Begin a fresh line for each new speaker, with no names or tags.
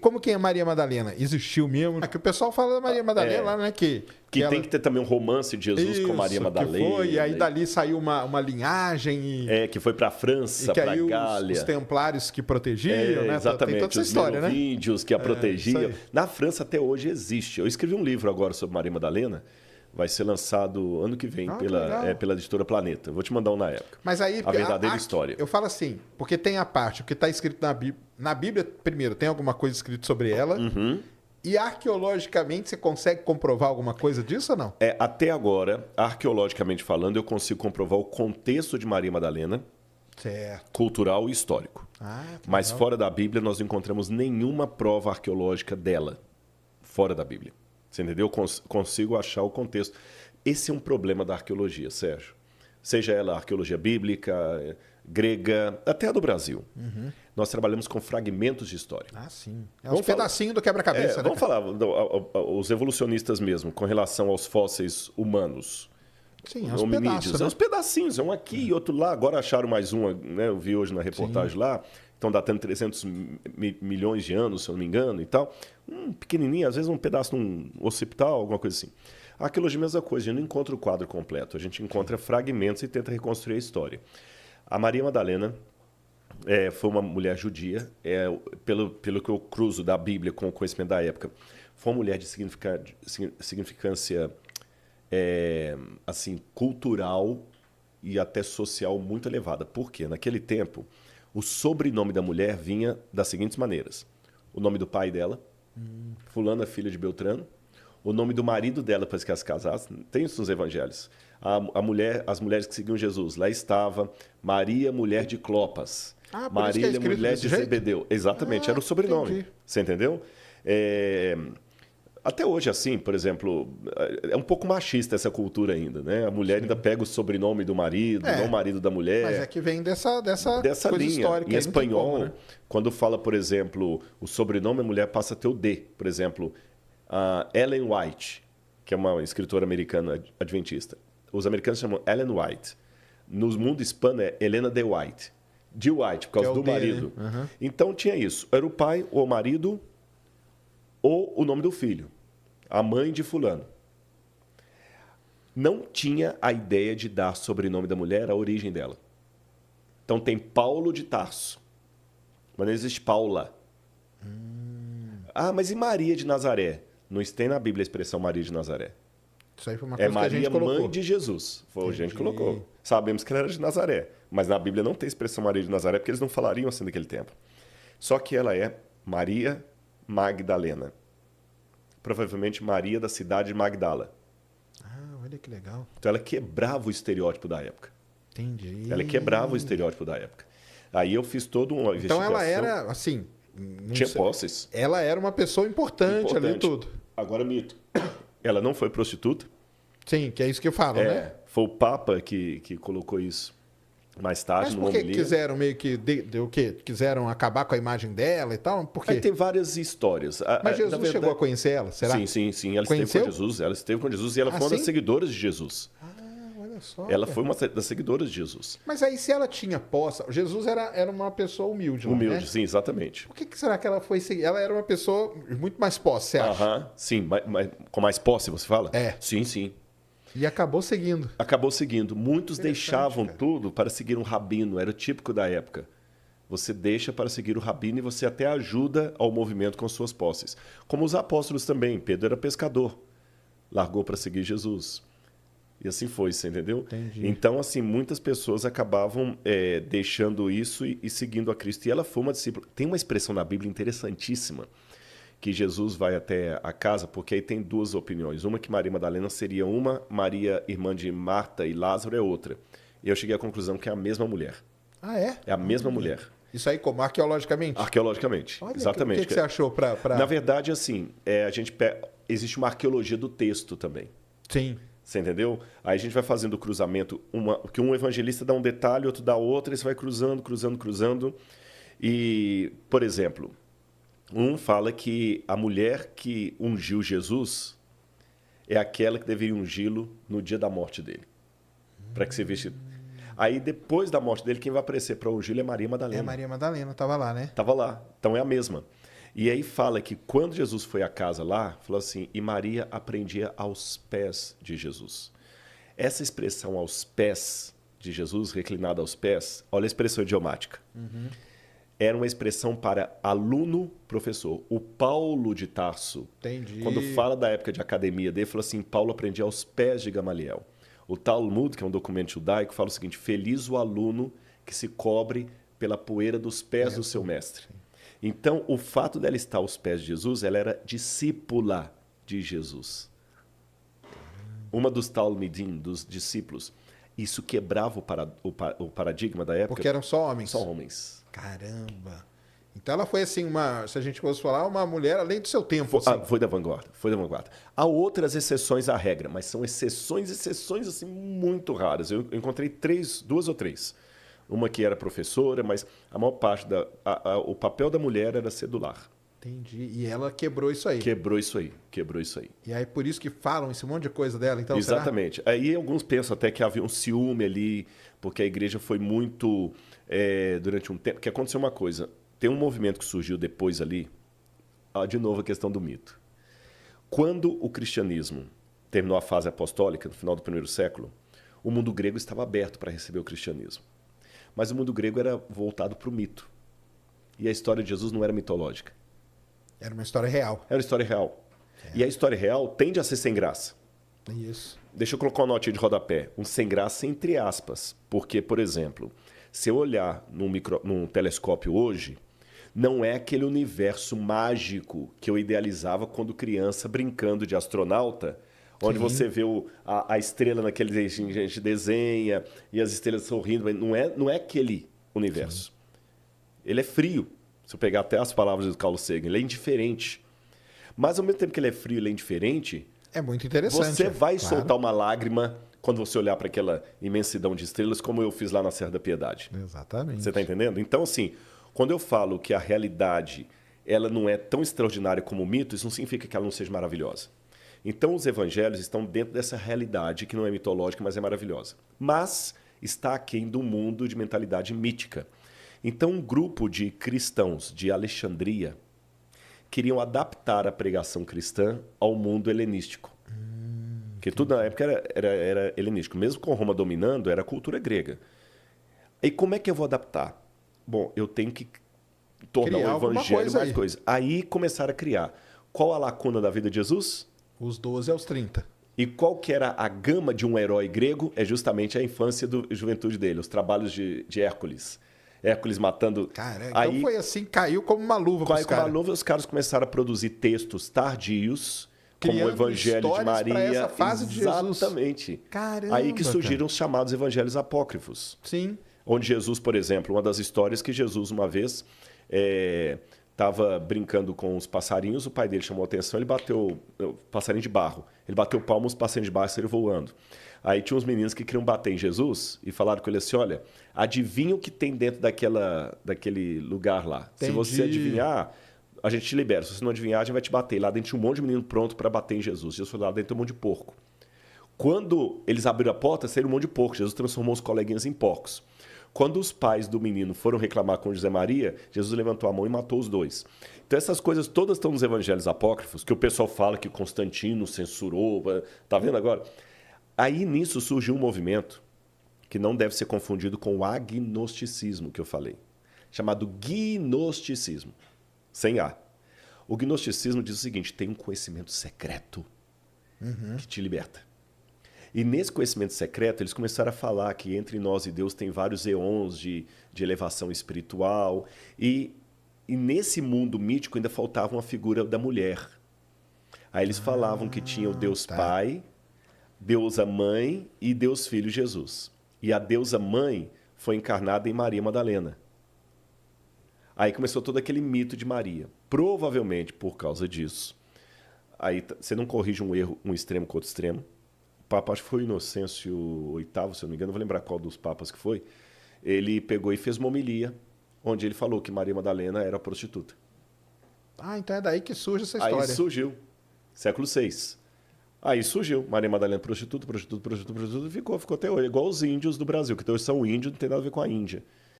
como que é Maria Madalena? Existiu mesmo? Que o pessoal fala da Maria Madalena lá, né? Que
ela... tem que ter também um romance de Jesus com Maria Madalena.
Que foi, e aí dali saiu uma linhagem.
Que foi para a França, para a Gália.
Os templários que protegiam, né?
Exatamente,
tem toda essa história, né?
Os merovingios que a protegiam. Na França até hoje existe. Eu escrevi um livro agora sobre Maria Madalena. Vai ser lançado ano que vem pela editora Planeta. Eu vou te mandar um na época.
Mas aí,
a verdadeira história.
Eu falo assim, porque tem a parte, o que está escrito na Bíblia. Na Bíblia, primeiro, tem alguma coisa escrita sobre ela.
Uhum.
E arqueologicamente, você consegue comprovar alguma coisa disso ou não?
Até agora, arqueologicamente falando, eu consigo comprovar o contexto de Maria Madalena.
Certo.
Cultural e histórico. Mas fora da Bíblia, nós não encontramos nenhuma prova arqueológica dela. Fora da Bíblia. Você entendeu? Consigo achar o contexto. Esse é um problema da arqueologia, Sérgio. Seja ela arqueologia bíblica, grega, até a do Brasil. Uhum. Nós trabalhamos com fragmentos de história.
Sim. Um pedacinho do quebra-cabeça.
Vamos falar, os evolucionistas mesmo, com relação aos fósseis humanos.
Sim, os pedaços, né?
Uns pedacinhos, um aqui e outro lá. Agora acharam mais um, né? Eu vi hoje na reportagem lá. Estão datando 300 milhões de anos, se eu não me engano, e tal. Pequenininho, às vezes um pedaço num occipital, alguma coisa assim. A arqueologia é a mesma coisa, a gente não encontra o quadro completo. A gente encontra fragmentos e tenta reconstruir a história. A Maria Madalena foi uma mulher judia, pelo que eu cruzo da Bíblia com o conhecimento da época, foi uma mulher de significância assim, cultural e até social muito elevada. Por quê? Naquele tempo, o sobrenome da mulher vinha das seguintes maneiras. O nome do pai dela, fulana, filha de Beltrano. O nome do marido dela, depois que elas casassem. Tem isso nos evangelhos. As mulheres que seguiam Jesus. Lá estava Maria, mulher de Clopas. Maria, mulher de Zebedeu. Exatamente, era o sobrenome. Entendi. Você entendeu? Até hoje, assim, por exemplo, é um pouco machista essa cultura ainda, né? A mulher ainda pega o sobrenome do marido, não o marido da mulher.
Mas é que vem dessa coisa
linha.
Histórica.
Em espanhol, né? Quando fala, por exemplo, o sobrenome, a mulher passa a ter o D. Por exemplo, Ellen White, que é uma escritora americana adventista. Os americanos chamam Ellen White. No mundo hispano é Helena de White. De White, por causa do marido. Né? Uhum. Então tinha isso. Era o pai, ou o marido, ou o nome do filho. A mãe de fulano. Não tinha a ideia de dar sobrenome da mulher, a origem dela. Então tem Paulo de Tarso. Mas não existe Paula. Mas e Maria de Nazaré? Não tem na Bíblia a expressão Maria de Nazaré.
Isso aí foi uma coisa
Maria,
que a gente colocou.
mãe de Jesus. Foi a gente colocou. Sabemos que ela era de Nazaré. Mas na Bíblia não tem a expressão Maria de Nazaré, porque eles não falariam assim naquele tempo. Só que ela é Maria Magdalena. Provavelmente Maria da cidade de Magdala.
Olha que legal.
Então ela quebrava o estereótipo da época.
Entendi.
Ela quebrava o estereótipo da época. Aí eu fiz toda uma investigação.
Então ela era, assim...
Tinha posses.
Ela era uma pessoa importante ali tudo.
Agora, mito. Ela não foi prostituta.
Sim, que é isso que eu falo, né?
Foi o Papa que colocou isso mais tarde no
homilia. Mas por que quiseram meio que... o quê? Quiseram acabar com a imagem dela e tal? Por quê?
Aí tem várias histórias.
Mas Jesus chegou a conhecer ela, será?
Sim. Ela esteve com Jesus e ela foi uma das seguidoras de Jesus.
Olha só.
Ela foi uma das seguidoras de Jesus.
Mas aí se ela tinha posse... Jesus era uma pessoa humilde,
humilde,
né?
Sim, exatamente.
Por que será que ela foi seguir? Ela era uma pessoa muito mais posse, você acha?
Sim, com mais posse, você fala? Sim.
E acabou seguindo.
Muitos deixavam tudo para seguir um rabino. Era o típico da época. Você deixa para seguir o rabino e você até ajuda ao movimento com suas posses. Como os apóstolos também. Pedro era pescador. Largou para seguir Jesus. E assim foi, você entendeu?
Entendi.
Então, assim, muitas pessoas acabavam deixando isso e seguindo a Cristo. E ela foi uma discípula. Tem uma expressão na Bíblia interessantíssima, que Jesus vai até a casa, porque aí tem duas opiniões. Uma que Maria Madalena seria uma, Maria, irmã de Marta e Lázaro, é outra. E eu cheguei à conclusão que é a mesma mulher.
É?
É a mesma mulher.
Isso aí como? Arqueologicamente?
Arqueologicamente, exatamente.
O que você achou para...
Na verdade, assim, existe uma arqueologia do texto também.
Sim.
Você entendeu? Aí a gente vai fazendo o cruzamento, que um evangelista dá um detalhe, outro dá outro, e você vai cruzando. E, por exemplo, um fala que a mulher que ungiu Jesus é aquela que deveria ungí-lo no dia da morte dele. Para que você veja. Aí, depois da morte dele, quem vai aparecer para ungí-lo é Maria Madalena.
Maria Madalena, estava lá, né?
Estava lá. Então é a mesma. E aí fala que quando Jesus foi à casa lá, falou assim, e Maria aprendia aos pés de Jesus. Essa expressão aos pés de Jesus, reclinada aos pés, olha a expressão idiomática. Era uma expressão para aluno-professor. O Paulo de Tarso,
Entendi.
quando fala da época de academia dele, falou assim, Paulo aprendia aos pés de Gamaliel. O Talmud, que é um documento judaico, fala o seguinte, feliz o aluno que se cobre pela poeira dos pés do seu mestre. Então, o fato dela estar aos pés de Jesus, ela era discípula de Jesus. Uma dos Talmidim, dos discípulos. Isso quebrava o paradigma da época.
Porque eram só homens.
Só homens.
Caramba. Então ela foi assim, se a gente fosse falar, uma mulher além do seu tempo. Assim.
Foi da vanguarda, foi da vanguarda. Há outras exceções à regra, mas são exceções assim muito raras. Eu encontrei duas ou três. Uma que era professora, mas a maior parte o papel da mulher era sedular.
Entendi. E ela quebrou isso aí.
Quebrou isso aí.
E aí por isso que falam esse monte de coisa dela, então,
exatamente.
Será?
Aí alguns pensam até que havia um ciúme ali, porque a igreja foi muito, durante um tempo, que aconteceu uma coisa. Tem um movimento que surgiu depois ali, de novo a questão do mito. Quando o cristianismo terminou a fase apostólica, no final do primeiro século, o mundo grego estava aberto para receber o cristianismo. Mas o mundo grego era voltado para o mito. E a história de Jesus não era mitológica.
Era uma história real.
Era uma história real. E a história real tende a ser sem graça.
Isso.
Deixa eu colocar uma notinha de rodapé. Um sem graça entre aspas. Porque, por exemplo, se eu olhar num telescópio hoje, não é aquele universo mágico que eu idealizava quando criança brincando de astronauta, onde você vê a estrela naquele que a gente desenha e as estrelas sorrindo. Não é aquele universo. Sim. Ele é frio. Se eu pegar até as palavras do Carl Sagan, ele é indiferente. Mas ao mesmo tempo que ele é frio, ele é indiferente.
É muito interessante.
Você vai soltar uma lágrima quando você olhar para aquela imensidão de estrelas, como eu fiz lá na Serra da Piedade.
Exatamente.
Você está entendendo? Então, assim, quando eu falo que a realidade ela não é tão extraordinária como o mito, isso não significa que ela não seja maravilhosa. Então, os evangelhos estão dentro dessa realidade que não é mitológica, mas é maravilhosa. Mas está aquém do mundo de mentalidade mítica. Então, um grupo de cristãos de Alexandria queriam adaptar a pregação cristã ao mundo helenístico. Porque tudo na época era helenístico. Mesmo com Roma dominando, era a cultura grega. E como é que eu vou adaptar? Bom, eu tenho que tornar o evangelho mais coisa. Aí começaram a criar. Qual a lacuna da vida de Jesus?
Os 12 aos 30.
E qual que era a gama de um herói grego? É justamente a infância e juventude dele, os trabalhos de Hércules. Hércules matando...
Cara, então aí, foi assim, caiu como uma luva para os caras.
Caiu como uma luva, os caras começaram a produzir textos tardios, como o Evangelho de Maria.
Para essa fase de Jesus.
Exatamente.
Caramba,
aí que surgiram os chamados evangelhos apócrifos.
Sim.
Onde Jesus, por exemplo, uma das histórias que Jesus uma vez estava brincando com os passarinhos, o pai dele chamou a atenção, ele bateu, passarinho de barro, ele bateu palmas, os passarinhos de barro saíram voando. Aí tinha uns meninos que queriam bater em Jesus e falaram com ele assim, olha, adivinha o que tem dentro daquele lugar lá.
Entendi.
Se você adivinhar, a gente te libera. Se você não adivinhar, a gente vai te bater. Lá dentro tinha um monte de menino pronto para bater em Jesus. Jesus foi lá dentro, tem um monte de porco. Quando eles abriram a porta, saíram um monte de porco. Jesus transformou os coleguinhas em porcos. Quando os pais do menino foram reclamar com José Maria, Jesus levantou a mão e matou os dois. Então essas coisas todas estão nos evangelhos apócrifos, que o pessoal fala que Constantino censurou. Tá vendo agora? Aí nisso surgiu um movimento que não deve ser confundido com o agnosticismo que eu falei, chamado gnosticismo, sem A. O gnosticismo diz o seguinte, tem um conhecimento secreto que te liberta. E nesse conhecimento secreto, eles começaram a falar que entre nós e Deus tem vários eons de elevação espiritual. E nesse mundo mítico ainda faltava uma figura da mulher. Aí eles falavam que tinha o Deus Pai, Deusa Mãe e Deus Filho Jesus. E a Deusa Mãe foi encarnada em Maria Madalena. Aí começou todo aquele mito de Maria. Provavelmente por causa disso. Aí você não corrige um erro, um extremo com outro extremo. O Papa, acho que foi o Inocêncio VIII, se eu não me engano, não vou lembrar qual dos papas que foi. Ele pegou e fez uma homilia, onde ele falou que Maria Madalena era prostituta.
Ah, então é daí que surge essa história.
Aí surgiu, século VI. Aí surgiu, Maria Madalena prostituta, ficou até hoje, igual os índios do Brasil, que hoje são índios, não tem nada a ver com a Índia.